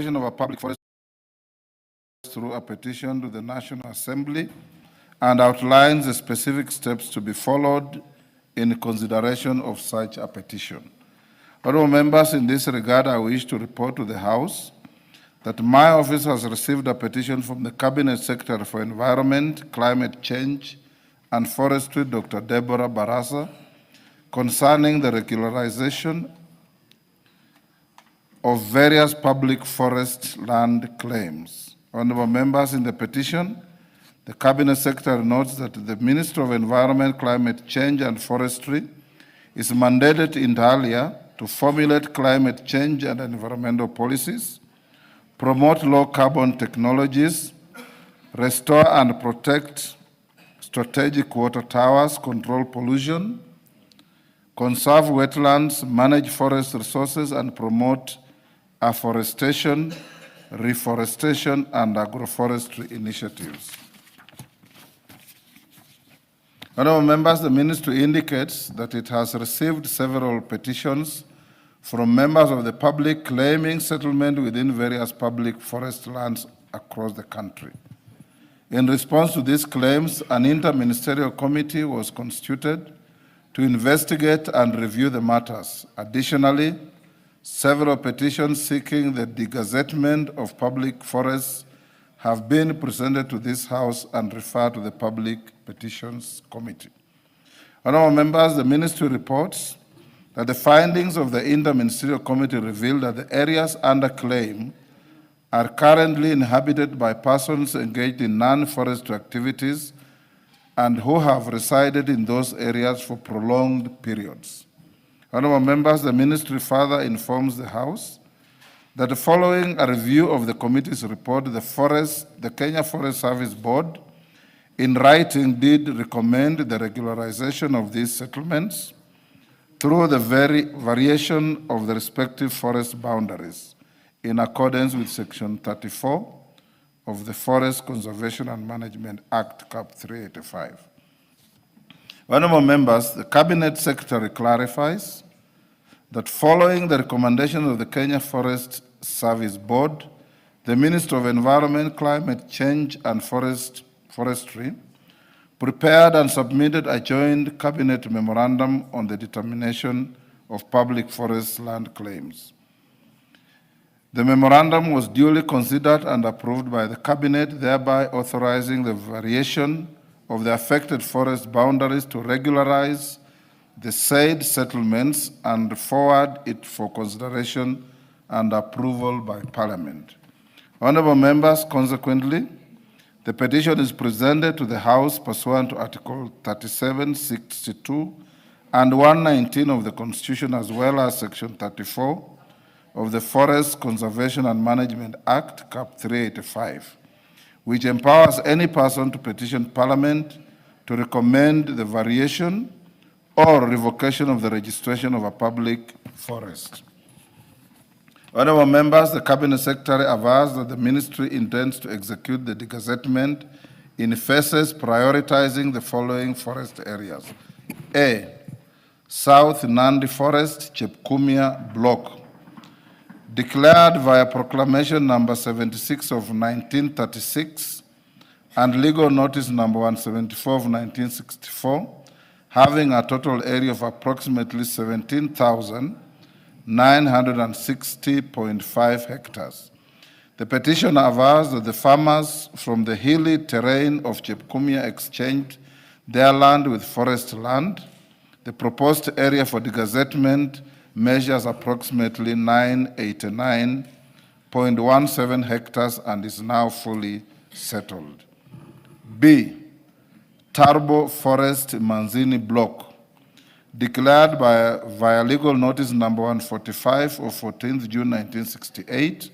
Of a public forest through a petition to the National Assembly and outlines the specific steps to be followed in consideration of such a petition. Honourable members, in this regard, I wish to report to the House that my office has received a petition from the Cabinet Secretary for Environment, Climate Change and Forestry, Dr. Deborah Barasa, concerning the regularization of various public forest land claims. Honourable members, in the petition, the Cabinet Secretary notes that the Ministry of Environment, Climate Change and Forestry is mandated inter alia to formulate climate change and environmental policies, promote low-carbon technologies, restore and protect strategic water towers, control pollution, conserve wetlands, manage forest resources, and promote afforestation, reforestation, and agroforestry initiatives. Honourable members, the Ministry indicates that it has received several petitions from members of the public claiming settlement within various public forest lands across the country. In response to these claims, an interministerial committee was constituted to investigate and review the matters. Additionally, several petitions seeking the degazettement of public forests have been presented to this House and referred to the Public Petitions Committee. Honourable members, the Ministry reports that the findings of the Interministerial Committee reveal that the areas under claim are currently inhabited by persons engaged in non-forestry activities and who have resided in those areas for prolonged periods. Honourable members, the Ministry further informs the House that following a review of the committee's report, the Kenya Forest Service Board, in writing, did recommend the regularization of these settlements through the variation of the respective forest boundaries in accordance with Section 34 of the Forest Conservation and Management Act, Cap 385. Honourable members, the Cabinet Secretary clarifies that following the recommendations of the Kenya Forest Service Board, the Minister of Environment, Climate Change and Forestry prepared and submitted a joint Cabinet memorandum on the determination of public forest land claims. The memorandum was duly considered and approved by the Cabinet, thereby authorizing the variation of the affected forest boundaries to regularize the said settlements and forward it for consideration and approval by Parliament. Honourable members, consequently, the petition is presented to the House pursuant to Article 37, 62, and 119 of the Constitution, as well as Section 34 of the Forest Conservation and Management Act, Cap 385, which empowers any person to petition Parliament to recommend the variation or revocation of the registration of a public forest. Honourable members, the Cabinet Secretary avers that the Ministry intends to execute the degazettement in phases prioritizing the following forest areas. A. South Nandi Forest, Chepkumia Block, declared via Proclamation number 76 of 1936 and Legal Notice number 174 of 1964, having a total area of approximately 17,960.5 hectares. The petitioner avers that the farmers from the hilly terrain of Chepkumia exchanged their land with forest land. The proposed area for degazettement measures approximately 989.17 hectares and is now fully settled. B. Turbo Forest Manzini Block, declared via Legal Notice number 145 of 14th June 1968,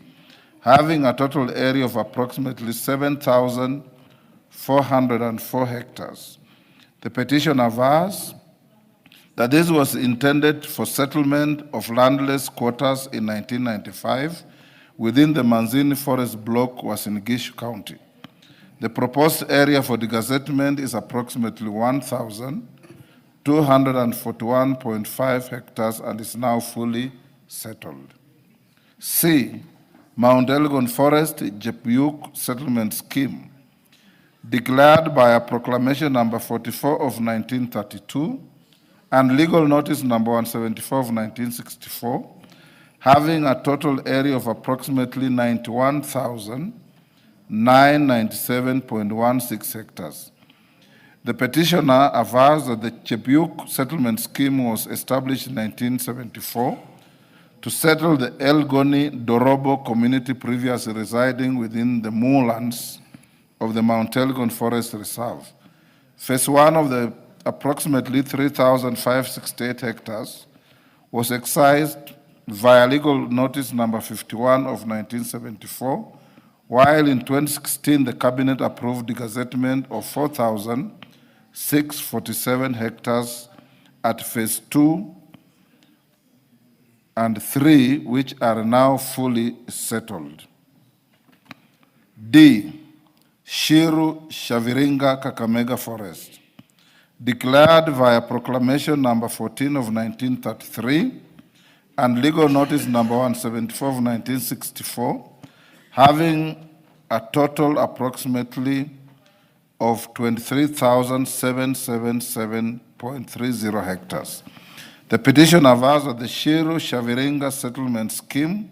having a total area of approximately 7,404 hectares. The petition avers that this was intended for settlement of landless quarters in 1995 within the Manzini Forest Block was in Gishu County. The proposed area for degazettement is approximately 1,241.5 hectares and is now fully settled. C. Mount Elgon Forest Jepyuk Settlement Scheme, declared by a proclamation number 44 of 1932 and legal notice number 174 of 1964, having a total area of approximately 91,997.16 hectares. The petitioner avers that the Jepyuk Settlement Scheme was established in 1974 to settle the Elgoni Dorobo community previously residing within the moorlands of the Mount Elgon Forest Reserve. Phase 1 of the approximately 3,568 hectares was excised via legal notice number 51 of 1974, while in 2016 the Cabinet approved the gazettement of 4,647 hectares at phase 2 and 3, which are now fully settled. D. Shiru Shaviringa Kakamega Forest, declared via proclamation number 14 of 1933 and legal notice number 174 of 1964, having a total approximately of 23,777.30 hectares. The petition avers that the Shiru Shaviringa Settlement Scheme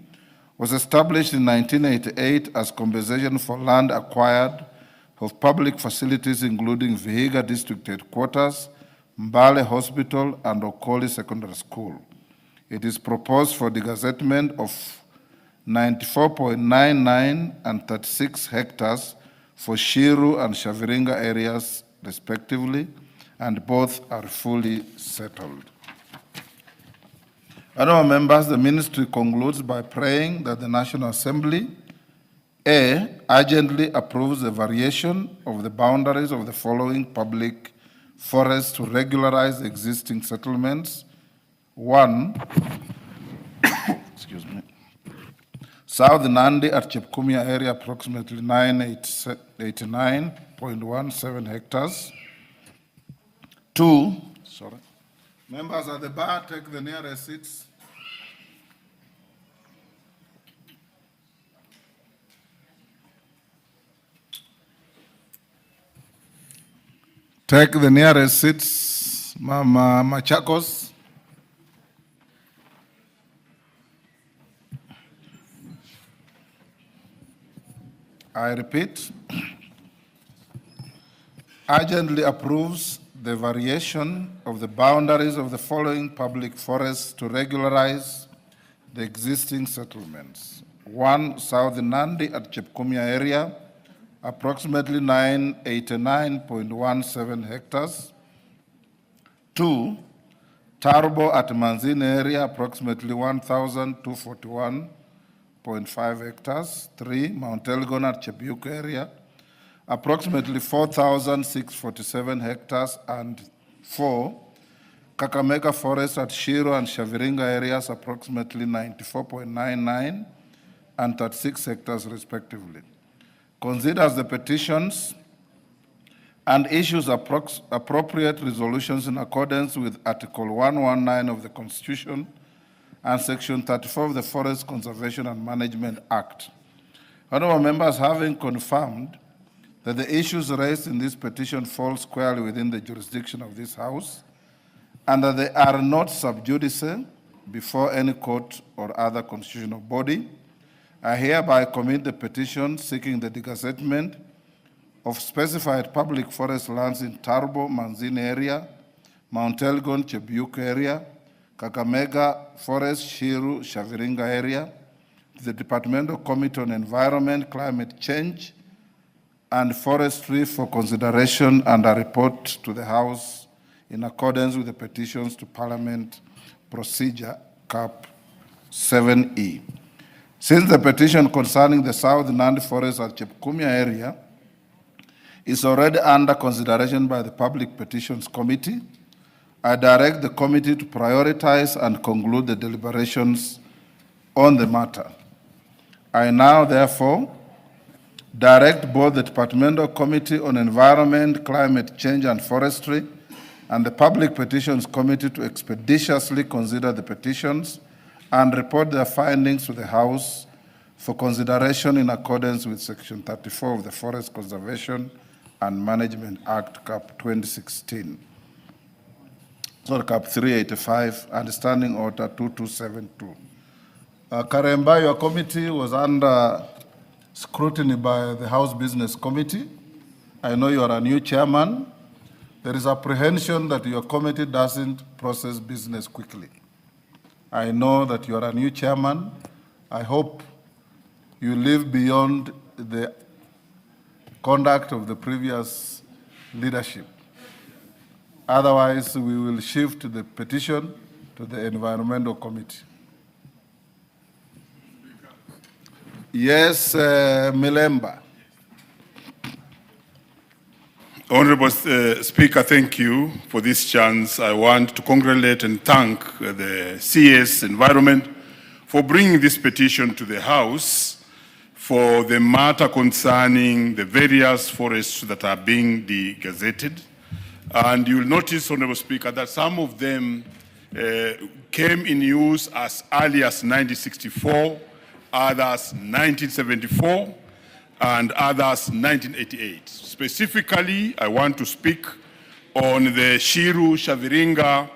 was established in 1988 as compensation for land acquired of public facilities including Vihiga District Headquarters, Mbale Hospital, and Okoli Secondary School. It is proposed for the gazettement of 94.99 and 36 hectares for Shiru and Shaviringa areas respectively, and both are fully settled. Honourable members, the ministry concludes by praying that the National Assembly A. urgently approves the variation of the boundaries of the following public forests to regularize the existing settlements. 1. Excuse me. South Nandi at Chepkumia area, approximately 989.17 hectares. 2. Sorry. Members at the bar, take the nearest seats. Take the nearest seats, Mama Machakos. I repeat, urgently approves the variation of the boundaries of the following public forests to regularize the existing settlements. 1. South Nandi at Chepkumia area, approximately 989.17 hectares. 2. Tarbo at Manzini area, approximately 1,241.5 hectares. 3. Mount Elgon at Chepyuk area, approximately 4,647 hectares. And 4. Kakamega Forest at Shiru and Shaviringa areas, approximately 94.99 and 36 hectares respectively. Considers the petitions and issues appropriate resolutions in accordance with Article 119 of the Constitution and Section 34 of the Forest Conservation and Management Act. Honourable members, having confirmed that the issues raised in this petition fall squarely within the jurisdiction of this House and that they are not sub judice before any court or other constitutional body, I hereby commit the petition seeking the degazettement of specified public forest lands in Tarbo, Manzini area, Mount Elgon, Chepyuk area, Kakamega Forest, Shiru, Shaviringa area, to the Departmental Committee on Environment, Climate Change, and Forestry for consideration and a report to the House in accordance with the petitions to Parliament procedure Cap 7E. Since the petition concerning the South Nandi Forest at Chepkumia area is already under consideration by the Public Petitions Committee, I direct the committee to prioritize and conclude the deliberations on the matter. I now, therefore, direct both the Departmental Committee on Environment, Climate Change and Forestry and the Public Petitions Committee to expeditiously consider the petitions and report their findings to the House for consideration in accordance with Section 34 of the Forest Conservation and Management Act, Cap 2016. So Cap 385 and Standing Order 2272. Karemba, your committee was under scrutiny by the House Business Committee. I know you are a new chairman. There is apprehension that your committee doesn't process business quickly. I know that you are a new chairman. I hope you live beyond the conduct of the previous leadership. Otherwise, we will shift the petition to the Environmental Committee. Yes, Milemba. Honorable Speaker, thank you for this chance. I want to congratulate and thank the CS Environment for bringing this petition to the House for the matter concerning the various forests that are being degazetted. And you'll notice, Honorable Speaker, that some of them came in use as early as 1964, others 1974, and others 1988. Specifically, I want to speak on the Shiru Shaviringa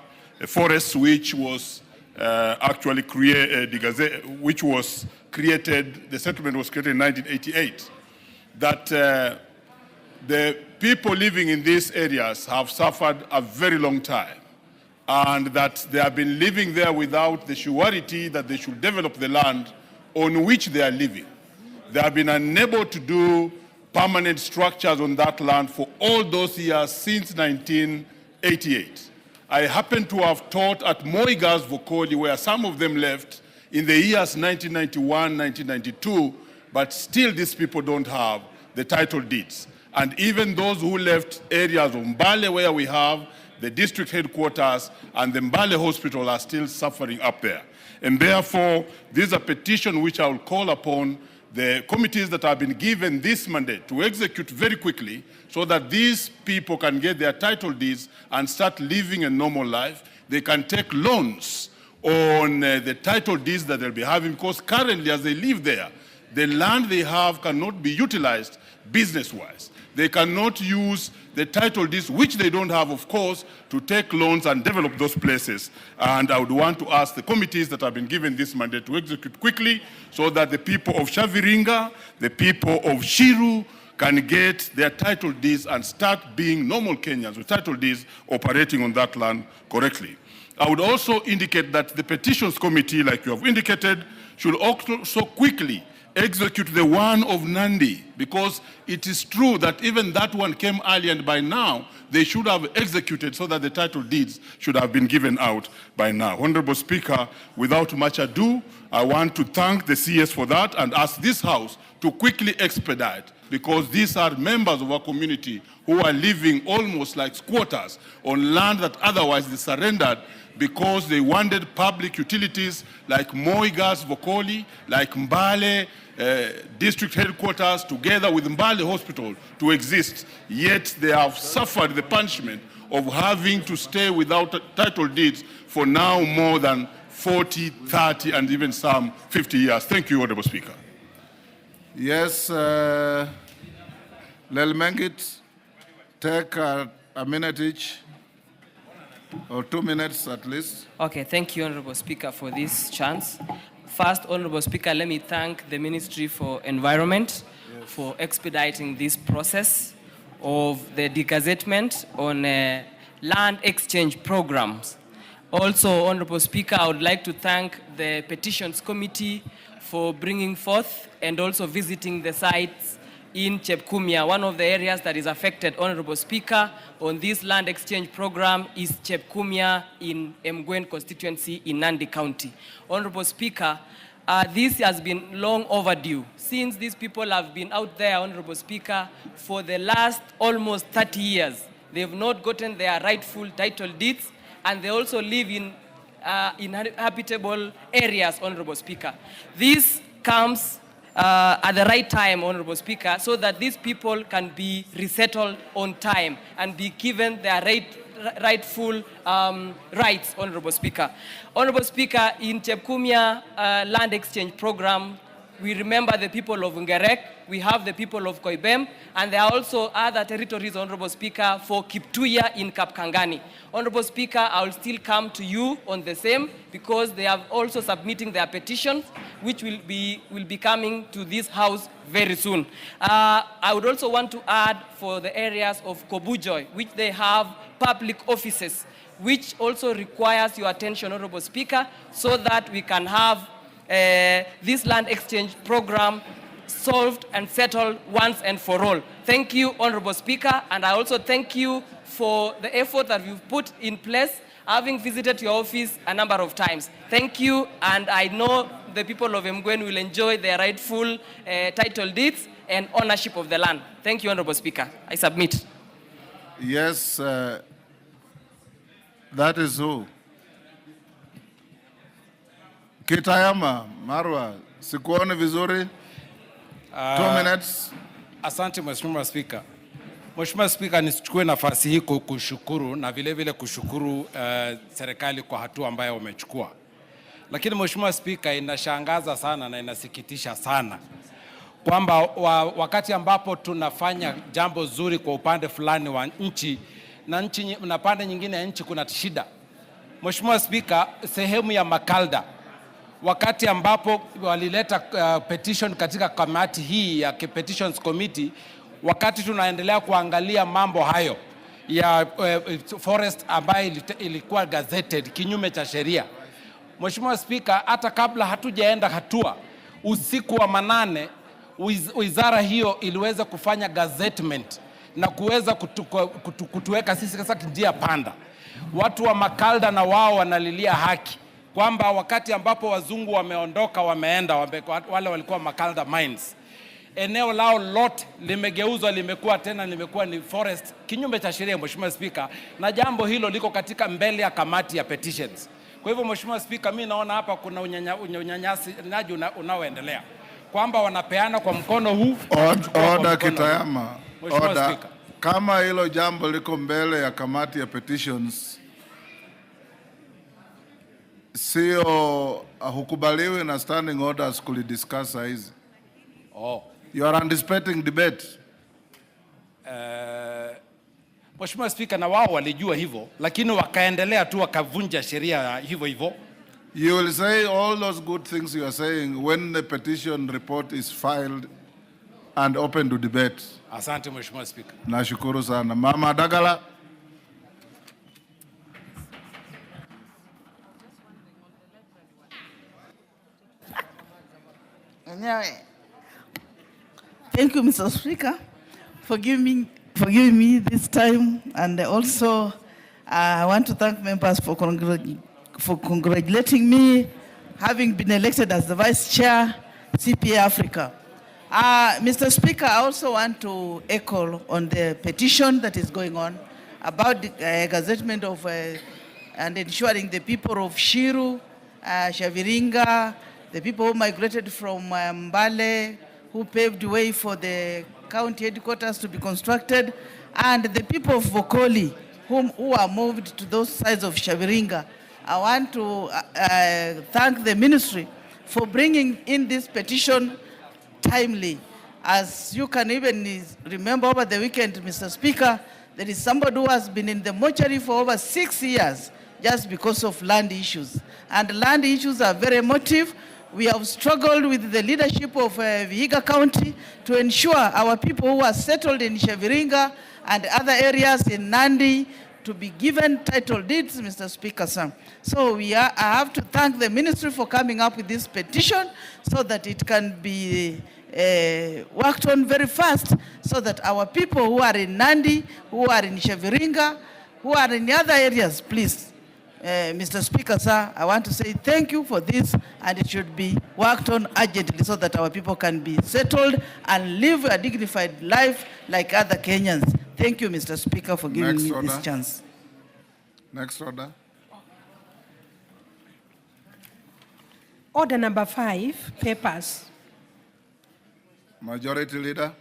forest, which was actually created, the settlement was created in 1988. That the people living in these areas have suffered a very long time, and that they have been living there without the surety that they should develop the land on which they are living. They have been unable to do permanent structures on that land for all those years since 1988. I happen to have taught at Moigas Vokoli, where some of them left in the years 1991, 1992, but still these people don't have the title deeds. And even those who left areas of Mbale, where we have the district headquarters, and the Mbale Hospital are still suffering up there. And therefore, this is a petition which I will call upon the committees that have been given this mandate to execute very quickly so that these people can get their title deeds and start living a normal life. They can take loans on the title deeds that they'll be having, because currently as they live there, the land they have cannot be utilized business-wise. They cannot use the title deeds, which they don't have, of course, to take loans and develop those places. And I would want to ask the committees that have been given this mandate to execute quickly so that the people of Shaviringa, the people of Shiru can get their title deeds and start being normal Kenyans with title deeds operating on that land correctly. I would also indicate that the petitions committee, like you have indicated, should also quickly execute the one of Nandi, because it is true that even that one came early, and by now they should have executed so that the title deeds should have been given out by now. Honorable Speaker, without much ado, I want to thank the CS for that and ask this House to quickly expedite, because these are members of our community who are living almost like squatters on land that otherwise they surrendered because they wanted public utilities like Moigas Vokoli, like Mbale district headquarters, together with Mbale Hospital to exist. Yet they have suffered the punishment of having to stay without title deeds for now more than 40, 30, and even some 50 years. Thank you, Honorable Speaker. Yes, Lelmengit, take a minute each, or 2 minutes at least. Okay, thank you, Honorable Speaker, for this chance. First, Honorable Speaker, let me thank the Ministry for Environment for expediting this process of the degazettement on land exchange programs. Also, Honorable Speaker, I would like to thank the Petitions Committee for bringing forth and also visiting the sites in Chepkumia. One of the areas that is affected, Honorable Speaker, on this land exchange program is Chepkumia in Mgwen constituency in Nandi County. Honorable Speaker, this has been long overdue. Since these people have been out there, Honorable Speaker, for the last almost 30 years, they have not gotten their rightful title deeds, and they also live in inhabitable areas, Honorable Speaker. This comes at the right time, Honorable Speaker, so that these people can be resettled on time and be given their rightful rights, Honorable Speaker. Honorable Speaker, in Chepkumia land exchange program, We remember the people of Ngerek, we have the people of Koibem, and there are also other territories, Honorable Speaker, for Kiptuya in Kapkangani. Honorable Speaker, I will still come to you on the same because they are also submitting their petitions, which will be coming to this House very soon. I would also want to add for the areas of Kobujoy, which they have public offices, which also requires your attention, Honorable Speaker, so that we can have this land exchange program solved and settled once and for all. Thank you, Honorable Speaker, and I also thank you for the effort that you've put in place, having visited your office a number of times. Thank you, and I know the people of Mgwen will enjoy their rightful title deeds and ownership of the land. Thank you, Honorable Speaker. I submit. Yes, that is who. Kitayama, Marwa, sikuone vizuri. 2 minutes. Asante Mheshimiwa Spika. Mheshimiwa Spika, nichukue nafasi hii kushukuru na vile vile kushukuru serikali kwa hatua ambayo wamechukua. Lakini Mheshimiwa Spika, inashangaza sana na inasikitisha sana kwamba wakati ambapo tunafanya jambo zuri kwa upande fulani wa nchi na pande nyingine ya nchi kuna shida. Mheshimiwa Spika, sehemu ya Makalda, wakati ambapo walileta petition katika kamati hii ya Petitions Committee, wakati tunaendelea kuangalia mambo hayo ya forest ambayo ilikuwa gazetted kinyume cha sheria. Mheshimiwa Spika, hata kabla hatujaenda hatua, usiku wa manane wizara hiyo iliweza kufanya gazettement na kuweza kutuweka sisi katika njia panda. Watu wa Makalda na wao wanalilia haki kwamba wakati ambapo wazungu wameondoka wale walikuwa Makalda Mines, eneo lao lote limegeuzwa limekuwa ni forest kinyume cha sheria, Mheshimiwa Spika, na jambo hilo liko katika mbele ya kamati ya petitions. Kwa hivyo Mheshimiwa Spika, mimi naona hapa kuna unyanyasaji unaoendelea kwamba wanapeana kwa mkono huu. Order Kitayama. Order. Kama hilo jambo liko mbele ya kamati ya petitions, sio hukubaliwi na standing orders kulidiscuss hizi. You are anticipating debate. Mheshimiwa Spika, na wao walijua hivyo, lakini wakaendelea tu wakavunja sheria hivyo hivyo. You will say all those good things you are saying when the petition report is filed and open to debate. Asante Mheshimiwa Spika. Nashukuru sana. Mama Dagala. Thank you, Mr. Speaker, for giving me this time, and also I want to thank members for congratulating me having been elected as the Vice Chair, CPA Africa. Mr. Speaker, I also want to echo on the petition that is going on about the gazettement of and ensuring the people of Shiru, Shaviringa, the people who migrated from Mbale, who paved the way for the county headquarters to be constructed, and the people of Vokoli, who are moved to those sides of Shaviringa. I want to thank the ministry for bringing in this petition timely. As you can even remember over the weekend, Mr. Speaker, there is somebody who has been in the mortuary for over 6 years just because of land issues. And land issues are very emotive. We have struggled with the leadership of Vihiga County to ensure our people who are settled in Shaviringa and other areas in Nandi to be given title deeds, Mr. Speaker, sir. So I have to thank the ministry for coming up with this petition so that it can be worked on very fast, so that our people who are in Nandi, who are in Shaviringa, who are in the other areas, please, Mr. Speaker, sir, I want to say thank you for this, and it should be worked on urgently so that our people can be settled and live a dignified life like other Kenyans. Thank you, Mr. Speaker, for giving me this chance. Next order. Order number 5, papers. Majority Leader.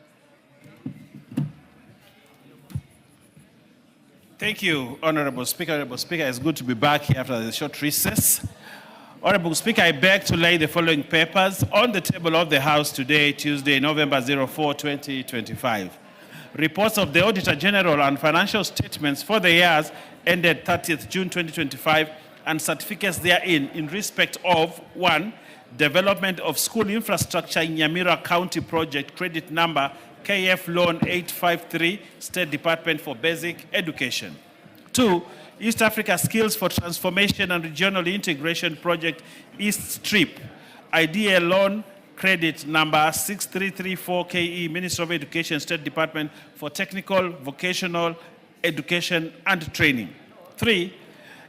Thank you, Honorable Speaker. Honorable Speaker, it's good to be back here after the short recess. Honorable Speaker, I beg to lay the following papers on the table of the House today, Tuesday, November 04, 2025. Reports of the Auditor General and financial statements for the years ended 30th June 2025 and certificates therein in respect of 1. Development of school infrastructure in Nyamira County project, credit number KF Loan 853, State Department for Basic Education. 2. East Africa Skills for Transformation and Regional Integration Project, East Strip, IDA Loan Credit number 6334 KE, Ministry of Education, State Department for Technical, Vocational Education and Training. 3.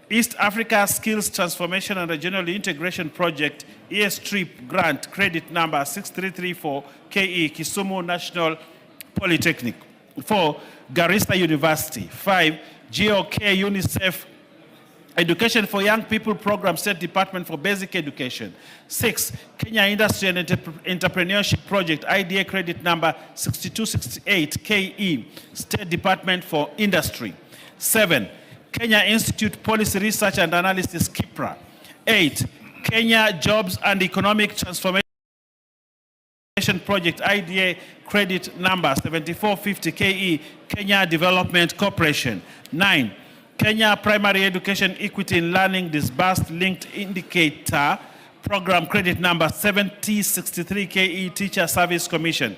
East Africa Skills Transformation and Regional Integration Project, ES Strip Grant, Credit number 6334 KE, Kisumu National Polytechnic. 4. Garissa University. 5. GOK UNICEF Education for Young People Program, State Department for Basic Education. 6. Kenya Industry and Entrepreneurship Project, IDA credit number 6268 KE, State Department for Industry. 7. Kenya Institute Policy Research and Analysis, KIPRA. 8. Kenya Jobs and Economic Transformation Project, IDA credit number 7450 KE, Kenya Development Corporation. 9. Kenya Primary Education Equity in Learning Disbursed Linked Indicator Program, credit number 7063 KE, Teacher Service Commission.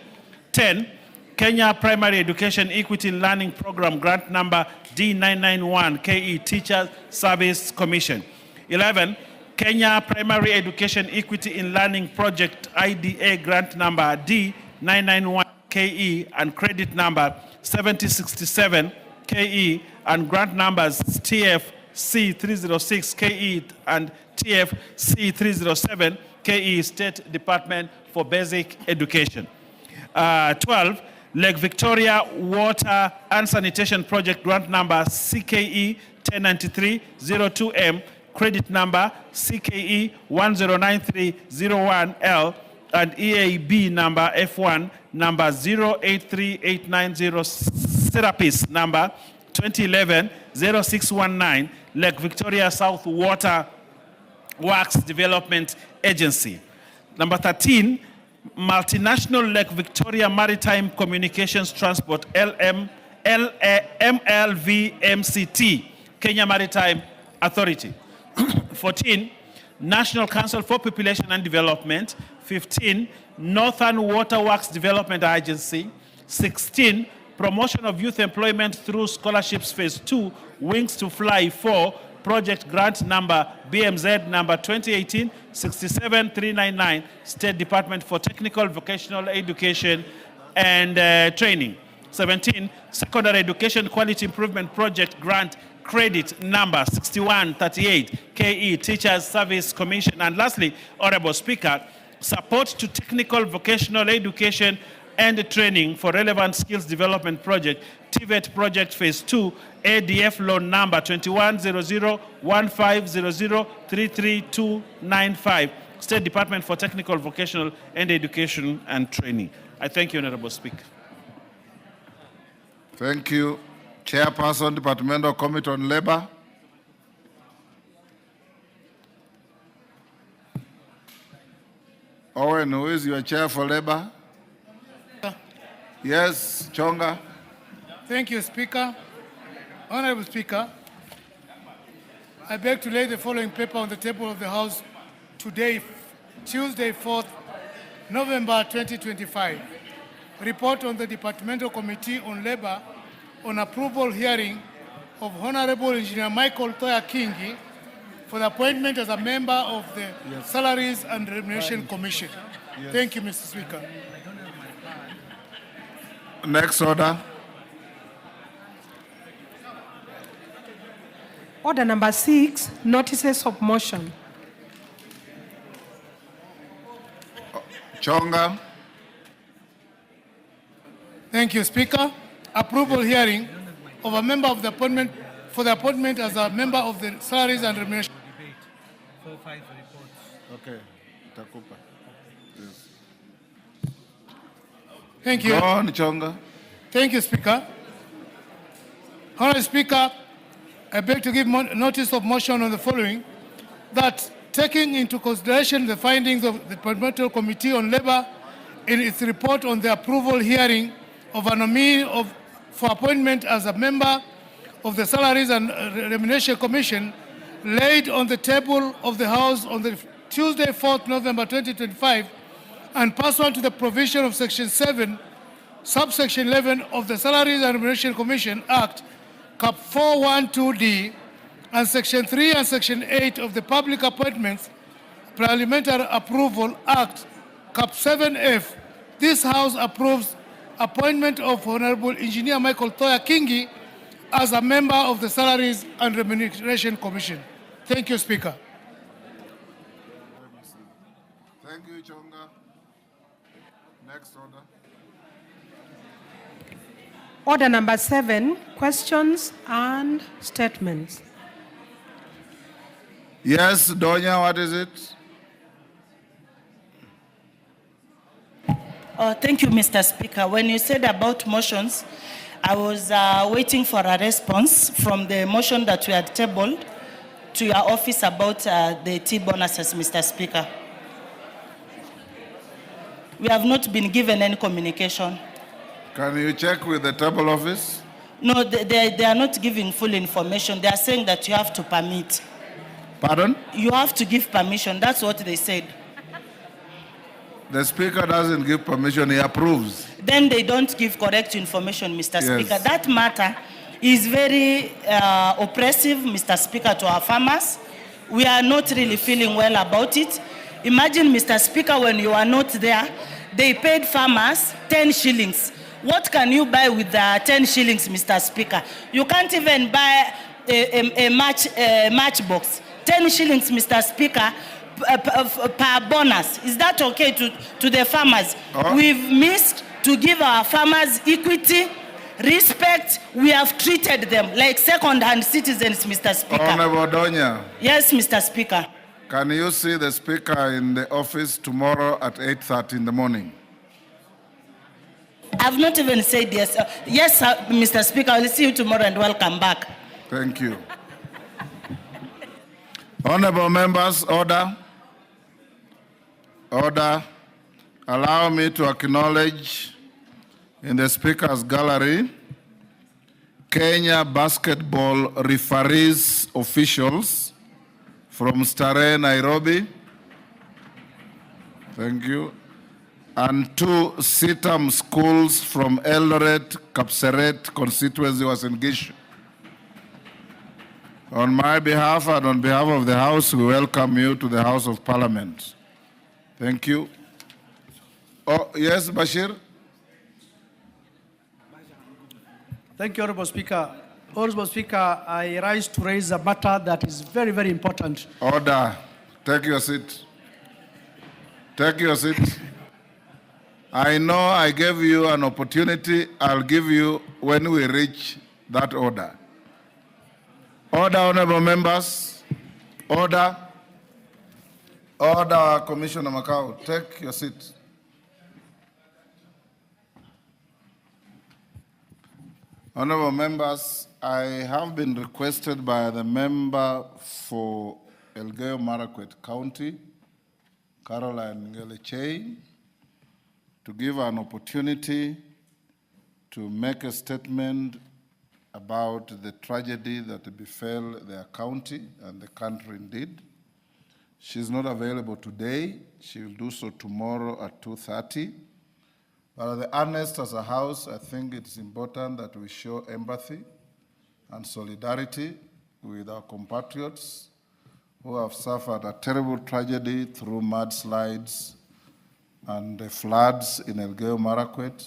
10. Kenya Primary Education Equity in Learning Program, grant number D991 KE, Teacher Service Commission. 11. Kenya Primary Education Equity in Learning Project, IDA grant number D991 KE and credit number 7067 KE and grant numbers TF-C306 KE and TF-C307 KE, State Department for Basic Education. 12. Lake Victoria Water and Sanitation Project, grant number CKE 1093-02M, credit number CKE 109301L, and EAB number F1 number 083890, Serapis number 2011-0619, Lake Victoria South Water Works Development Agency. Number 13, Multinational Lake Victoria Maritime Communications Transport, MLVMCT, Kenya Maritime Authority. 14, National Council for Population and Development. 15, Northern Water Works Development Agency. 16, Promotion of Youth Employment through Scholarships Phase 2, Wings to Fly 4, Project Grant number BMZ number 2018-67399, State Department for Technical Vocational Education and Training. 17, Secondary Education Quality Improvement Project Grant credit number 6138 KE, Teachers Service Commission. And lastly, Honorable Speaker, support to technical vocational education and training for relevant skills development project, TVET project phase 2, ADF loan number 21001500339295, State Department for Technical Vocational and Education and Training. I thank you, Honorable Speaker. Thank you. Chairperson, Departmental Committee on Labor. Owen, who is your chair for labor? Yes, Chonga. Thank you, Speaker. Honorable Speaker, I beg to lay the following paper on the table of the House today, Tuesday, 4th November 2025. Report on the Departmental Committee on Labor on approval hearing of Honorable Engineer Michael Toya Kingi for the appointment as a member of the Salaries and Remuneration Commission. Yes. Thank you, Mr. Speaker. Next order. Order number 6, notices of motion. Chonga. Thank you, Speaker. Approval hearing of a member of the appointment for the appointment as a member of the Salaries and Remuneration. Okay. Takupa. Yes. Thank you. Go on, Chonga. Thank you, Speaker. Honorable Speaker, I beg to give notice of motion on the following, that taking into consideration the findings of the Parliamentary Committee on Labour in its report on the approval hearing of a nominee for appointment as a member of the Salaries and Remuneration Commission laid on the table of the House on the Tuesday, 4th November 2025, and pursuant to the provision of Section 7, subsection 11 of the Salaries and Remuneration Commission Act, Cap 412D, and Section 3 and Section 8 of the Public Appointments Parliamentary Approval Act, Cap 7F, this House approves appointment of Honorable Engineer Michael Thoya Kingi as a member of the Salaries and Remuneration Commission. Thank you, Speaker. Thank you, Chonga. Next order. Order number 7, questions and statements. Yes, Donya, what is it? Thank you, Mr. Speaker. When you said about motions, I was waiting for a response from the motion that we had tabled to your office about the T bonuses, Mr. Speaker. We have not been given any communication. Can you check with the table office? No, they are not giving full information. They are saying that you have to permit. Pardon? You have to give permission. That's what they said. The speaker doesn't give permission, he approves. Then they don't give correct information, Mr. Yes. Speaker. That matter is very oppressive, Mr. Speaker, to our farmers. We are not really feeling well about it. Imagine, Mr. Speaker, when you are not there, they paid farmers 10 shillings. What can you buy with 10 shillings, Mr. Speaker? You can't even buy a matchbox. 10 shillings, Mr. Speaker, per bonus. Is that okay to the farmers? We've missed to give our farmers equity, respect. We have treated them like second-hand citizens, Mr. Speaker. Honorable Donya, Yes, Mr. Speaker. can you see the speaker in the office tomorrow at 8:30 in the morning? I've not even said yes. Yes, Mr. Speaker, I'll see you tomorrow and welcome back. Thank you. Honorable members, order. Order. Allow me to acknowledge in the speaker's gallery Kenya basketball referees officials from Starehe, Nairobi. Thank you. And 2 Sitam schools from Eldoret, Kapseret constituency was engaged. On my behalf and on behalf of the House, we welcome you to the House of Parliament. Thank you. Oh, yes, Bashir? Thank you, Honorable Speaker. Honorable Speaker, I rise to raise a matter that is very, very important. Order. Take your seat. Take your seat. I know I gave you an opportunity. I'll give you when we reach that order. Order, honorable members. Order. Order, Commissioner Macau. Take your seat. Honorable members, I have been requested by the member for Elgeyo Marakwet County, Caroline Ngelechei, to give an opportunity to make a statement about the tragedy that befell their county and the country indeed. She's not available today. She will do so tomorrow at 2:30. But at the earnest as a House, I think it's important that we show empathy and solidarity with our compatriots who have suffered a terrible tragedy through mudslides and the floods in Elgeyo Marakwet.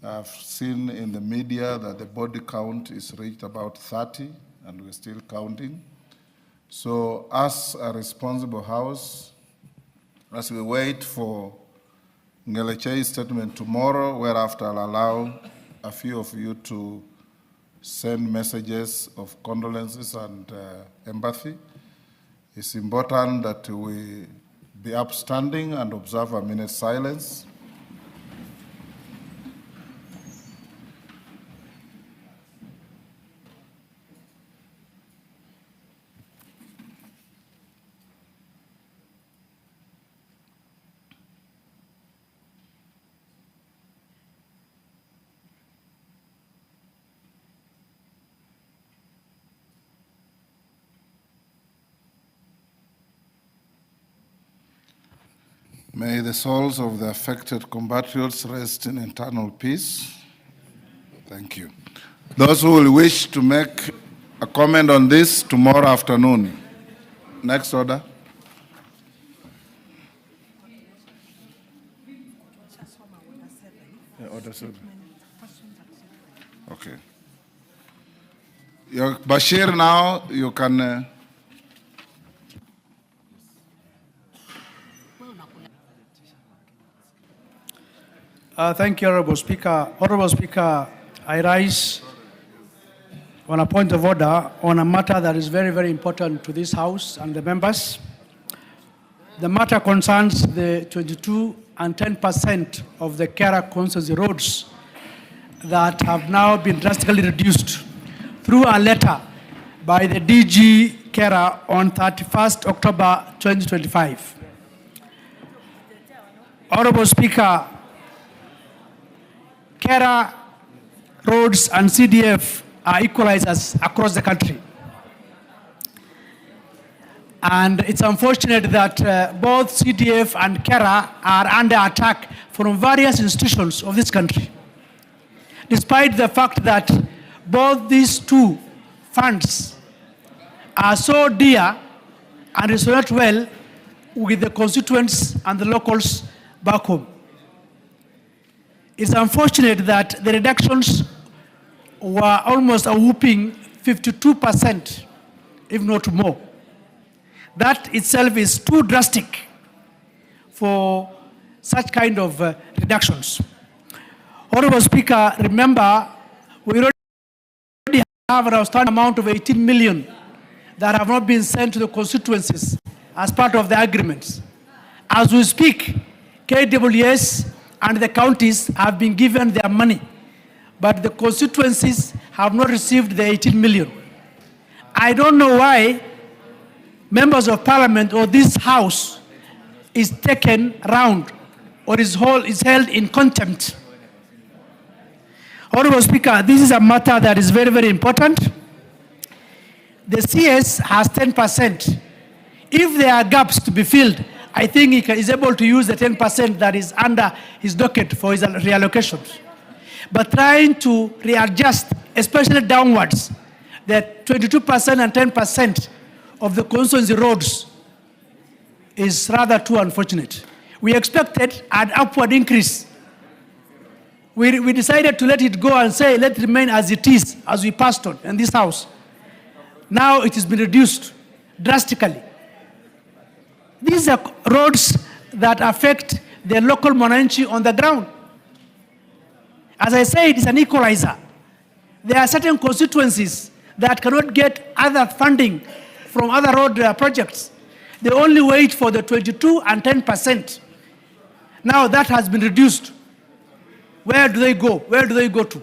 I've seen in the media that the body count is reached about 30, and we're still counting. So as a responsible House, as we wait for Ngelechei's statement tomorrow, whereafter I'll allow a few of you to send messages of condolences and empathy, it's important that we be upstanding and observe a minute's silence. May the souls of the affected compatriots rest in eternal peace. Thank you. Those who will wish to make a comment on this tomorrow afternoon. Next order. Order 7. Okay. Bashir, now you can. Thank you, Honorable Speaker. Honorable Speaker, I rise on a point of order on a matter that is very, very important to this House and the members. The matter concerns the 22 and 10% of the Kara constituency roads that have now been drastically reduced through a letter by the DG Kara on 31st October 2025. Honorable Speaker, Kara roads and CDF are equalizers across the country. And it's unfortunate that both CDF and Kara are under attack from various institutions of this country. Despite the fact that both these two funds are so dear and resonate well with the constituents and the locals back home. It's unfortunate that the reductions were almost a whopping 52%, if not more. That itself is too drastic for such kind of reductions. Honorable Speaker, remember, we already have an outstanding amount of 18 million that have not been sent to the constituencies as part of the agreements. As we speak, KWS and the counties have been given their money, but the constituencies have not received the 18 million. I don't know why members of parliament or this house is taken around or is held in contempt. Honorable Speaker, this is a matter that is very, very important. The CS has 10%. If there are gaps to be filled, I think he is able to use the 10% that is under his docket for his reallocations. But trying to readjust, especially downwards, the 22% and 10% of the constituency roads is rather too unfortunate. We expected an upward increase. We decided to let it go and say, let it remain as it is, as we passed on in this house. Now it has been reduced drastically. These are roads that affect the local monarchy on the ground. As I said, it's an equalizer. There are certain constituencies that cannot get other funding from other road projects. They only wait for the 22 and 10%. Now that has been reduced. Where do they go? Where do they go to?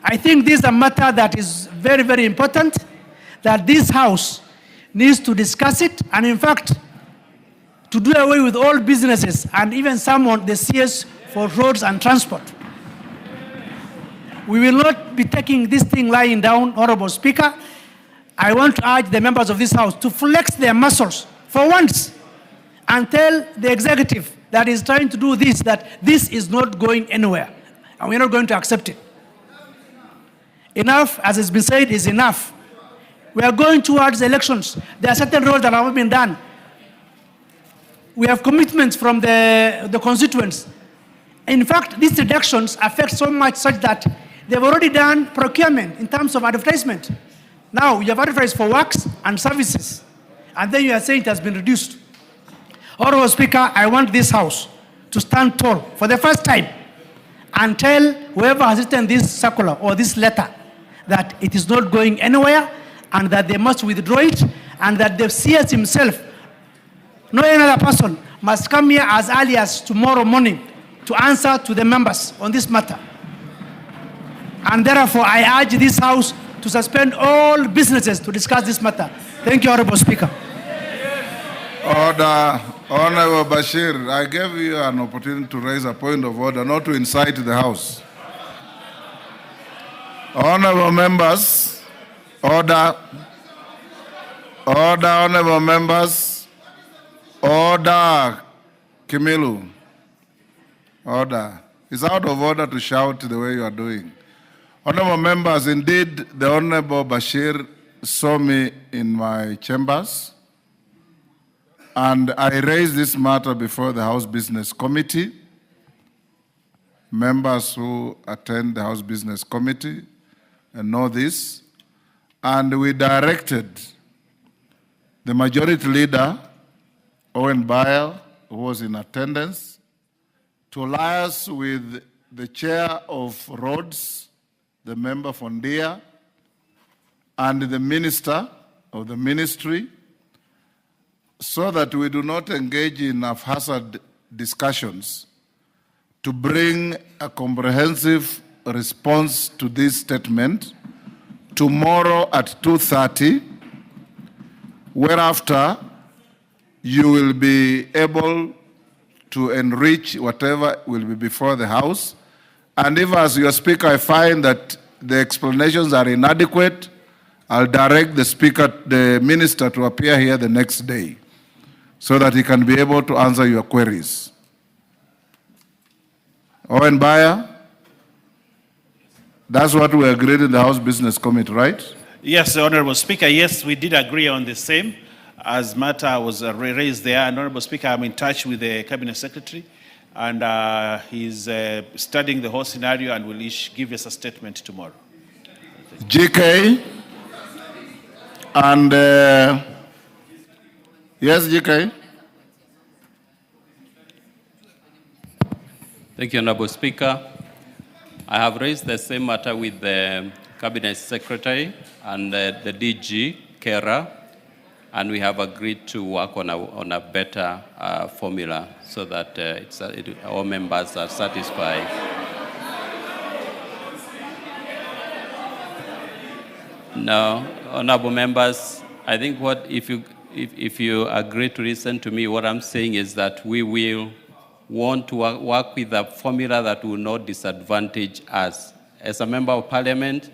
I think this is a matter that is very, very important, that this House needs to discuss it, and in fact, to do away with all businesses and even some on the CS for roads and transport. We will not be taking this thing lying down, Honorable Speaker. I want to urge the members of this House to flex their muscles for once and tell the executive that is trying to do this, that this is not going anywhere, and we're not going to accept it. Enough, as has been said, is enough. We are going towards elections. There are certain roads that have not been done. We have commitments from the constituents. In fact, these reductions affect so much such that they've already done procurement in terms of advertisement. Now, you have advertised for works and services, and then you are saying it has been reduced. Honorable Speaker, I want this House to stand tall for the first time and tell whoever has written this circular or this letter that it is not going anywhere and that they must withdraw it, and that the CS himself, no another person, must come here as early as tomorrow morning to answer to the members on this matter. And therefore, I urge this House to suspend all businesses to discuss this matter. Thank you, Honorable Speaker. Order. Honorable Bashir, I gave you an opportunity to raise a point of order, not to incite the House. Honorable members, order. Order, honorable members, order. Kimilu, order. It's out of order to shout the way you are doing. Honorable members, indeed, the Honorable Bashir saw me in my chambers, and I raised this matter before the House Business Committee. Members who attend the House Business Committee know this, and we directed the Majority Leader, Owen Bayer, who was in attendance, to liaise with the Chair of Roads, the member from Dia, and the Minister of the Ministry, so that we do not engage in haphazard discussions, to bring a comprehensive response to this statement tomorrow at 2:30, whereafter you will be able to enrich whatever will be before the House. And if, as your Speaker, I find that the explanations are inadequate, I'll direct the Speaker, the Minister, to appear here the next day so that he can be able to answer your queries. Owen Bayer, that's what we agreed in the House Business Committee, right? Yes, Honorable Speaker, yes, we did agree on the same. As matter was raised there, Honorable Speaker, I'm in touch with the Cabinet Secretary, and he's studying the whole scenario and will give us a statement tomorrow. GK, and yes, GK. Thank you, Honorable Speaker. I have raised the same matter with the Cabinet Secretary and the DG, Kera, and we have agreed to work on a better formula so that our members are satisfied. Now, honorable members, I think if you agree to listen to me, what I'm saying is that we will want to work with a formula that will not disadvantage us. As a member of parliament,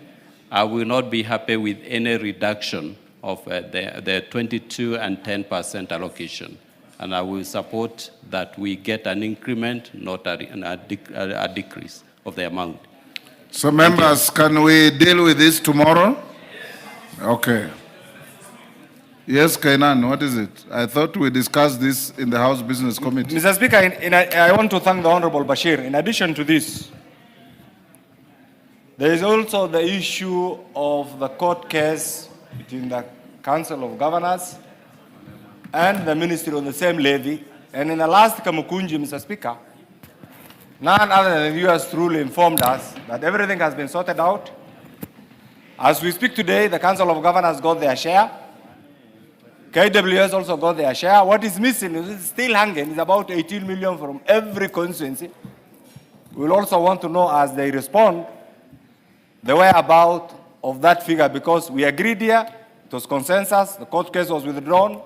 I will not be happy with any reduction of the 22 and 10% allocation. And I will support that we get an increment, not a decrease of the amount. So members, can we deal with this tomorrow? Okay. Yes, Kainan, what is it? I thought we discussed this in the House Business Committee. Mr. Speaker, I want to thank the Honorable Bashir. In addition to this, there is also the issue of the court case between the Council of Governors and the Ministry on the same levy. And in the last Kamukunji, Mr. Speaker, none other than you has truly informed us that everything has been sorted out. As we speak today, the Council of Governors got their share. KWS also got their share. What is missing, is still hanging, is about 18 million from every constituency. We'll also want to know, as they respond, the whereabouts of that figure, because we agreed here, it was consensus, the court case was withdrawn,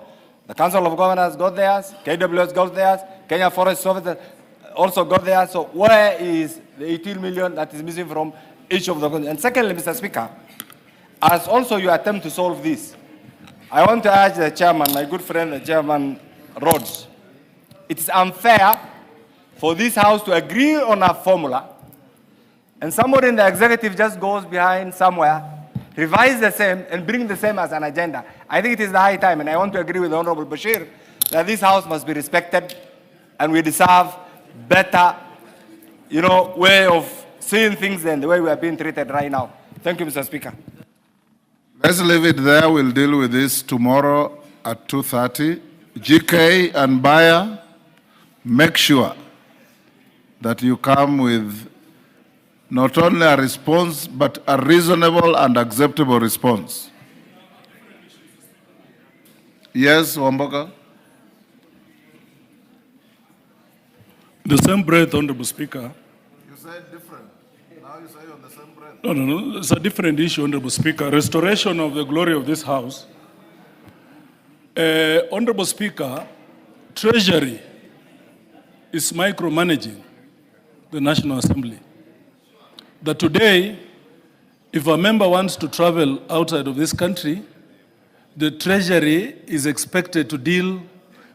the Council of Governors got theirs, KWS got theirs, Kenya Forest Service also got theirs. So where is the 18 million that is missing from each of the countries? And secondly, Mr. Speaker, as also you attempt to solve this, I want to urge the chairman, my good friend, the chairman Rhodes, it is unfair for this House to agree on a formula and somebody in the executive just goes behind somewhere, revise the same, and bring the same as an agenda. I think it is the high time, and I want to agree with the Honorable Bashir, that this House must be respected, and we deserve better, way of seeing things than the way we are being treated right now. Thank you, Mr. Speaker. Let's leave it there. We'll deal with this tomorrow at 2:30. GK and Bayer, make sure that you come with not only a response, but a reasonable and acceptable response. Yes, Wamboka? The same breath, Honorable Speaker. You said different. Now you say on the same breath. No. It's a different issue, Honorable Speaker. Restoration of the glory of this House. Honorable Speaker, Treasury is micromanaging the National Assembly. That today, if a member wants to travel outside of this country, the Treasury is expected to deal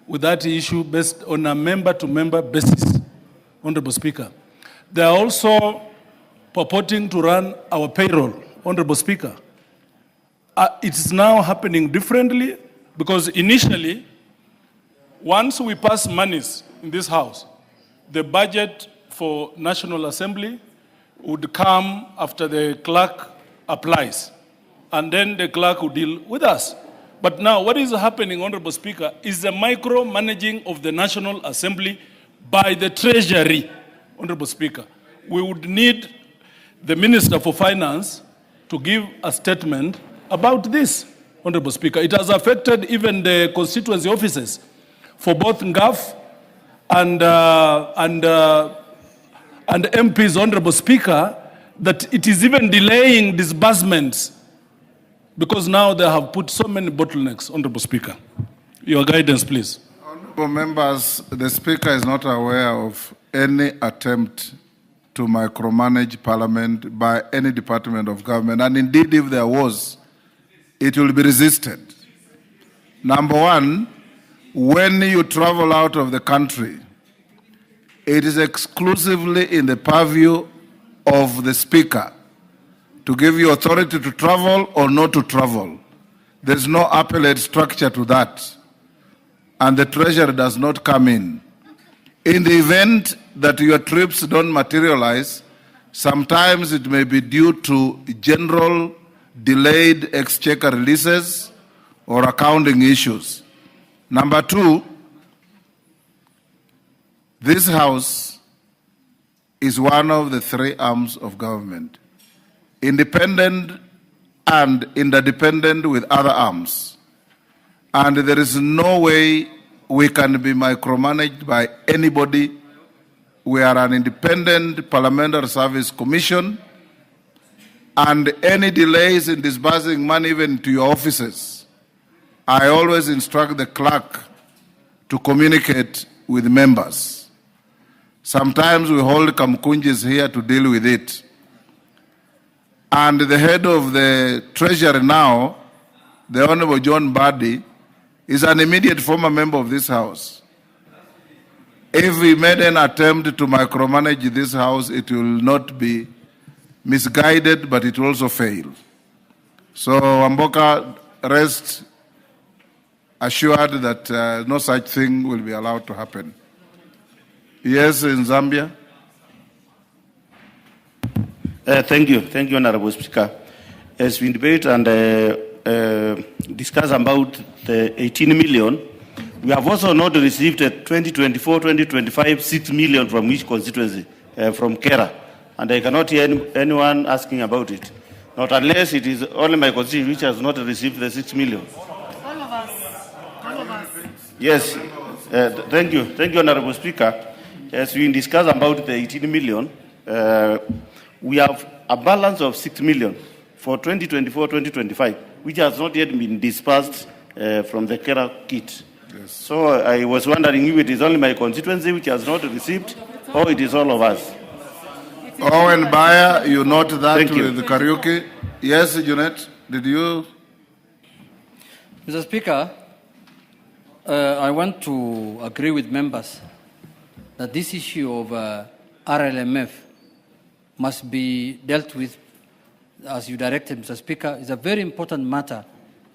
with that issue based on a member-to-member basis, Honorable Speaker. They are also purporting to run our payroll, Honorable Speaker. It is now happening differently because initially, once we pass monies in this House, the budget for National Assembly would come after the clerk applies, and then the clerk would deal with us. But now what is happening, Honorable Speaker, is the micromanaging of the National Assembly by the Treasury, Honorable Speaker. We would need the Minister for Finance to give a statement about this, Honorable Speaker. It has affected even the constituency offices for both NGAF and MPs, Honorable Speaker, that it is even delaying disbursements because now they have put so many bottlenecks, Honorable Speaker. Your guidance, please. Honorable members, the Speaker is not aware of any attempt to micromanage Parliament by any department of government. And indeed, if there was, it will be resisted. Number one, when you travel out of the country, it is exclusively in the purview of the Speaker to give you authority to travel or not to travel. There's no appellate structure to that. And the Treasury does not come in. In the event that your trips don't materialize, sometimes it may be due to general delayed exchequer releases or accounting issues. Number two, this House is one of the three arms of government, independent and interdependent with other arms. And there is no way we can be micromanaged by anybody. We are an independent Parliamentary Service Commission, and any delays in disbursing money even to your offices, I always instruct the clerk to communicate with members. Sometimes we hold Kamkunjis here to deal with it. And the head of the Treasury now, the Honorable John Badi, is an immediate former member of this House. If we made an attempt to micromanage this House, it will not be misguided, but it will also fail. So, Wamboka, rest assured that no such thing will be allowed to happen. Yes, in Zambia. Thank you, Honorable Speaker. As we debate and discuss about the 18 million, we have also not received a 2024-2025 6 million from each constituency, from Kera. And I cannot hear anyone asking about it. Not unless it is only my constituency which has not received the 6 million. All of us. Yes, thank you, Honorable Speaker. As we discuss about the 18 million, we have a balance of 6 million for 2024-2025, which has not yet been dispersed from the Kera kit. Yes. So I was wondering if it is only my constituency which has not received, or it is all of us. Owen Bayer, you note that Thank you. with the karaoke. Yes, Junet, did you? Mr. Speaker, I want to agree with members that this issue of RLMF must be dealt with, as you directed, Mr. Speaker. It's a very important matter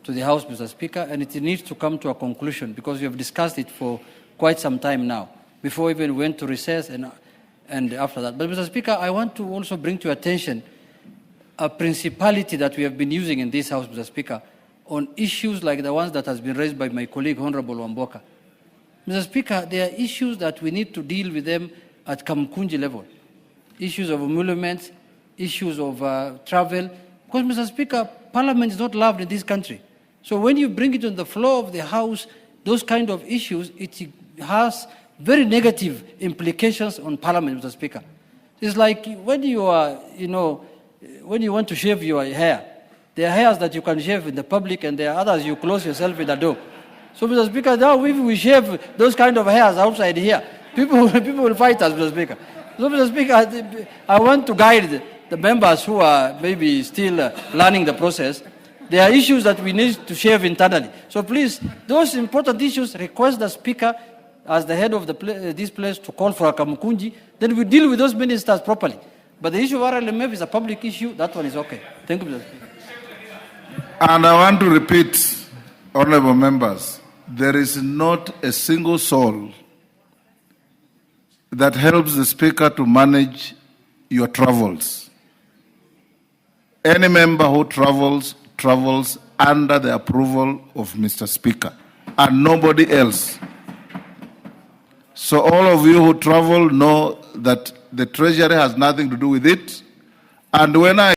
to the House, Mr. Speaker, and it needs to come to a conclusion because we have discussed it for quite some time now, before we even went to recess and after that. But, Mr. Speaker, I want to also bring to your attention a principality that we have been using in this House, Mr. Speaker, on issues like the ones that has been raised by my colleague, Honorable Wamboka. Mr. Speaker, there are issues that we need to deal with them at Kamkunji level. Issues of emoluments, issues of travel. Because, Mr. Speaker, Parliament is not loved in this country. So when you bring it on the floor of the House, those kind of issues, it has very negative implications on Parliament, Mr. Speaker. It's like when you are, when you want to shave your hair, there are hairs that you can shave in the public and there are others you close yourself in the door. So, Mr. Speaker, now if we shave those kind of hairs outside here, people will fight us, Mr. Speaker. So, Mr. Speaker, I want to guide the members who are maybe still learning the process There are issues that we need to shave internally. So please, those important issues, request the Speaker as the head of this place to call for a Kamukunji, then we deal with those ministers properly. But the issue of RLMF is a public issue, that one is okay. Thank you, Mr. Speaker. And I want to repeat, honorable members, there is not a single soul that helps the Speaker to manage your travels. Any member who travels under the approval of Mr. Speaker and nobody else. So all of you who travel know that the Treasury has nothing to do with it. And when I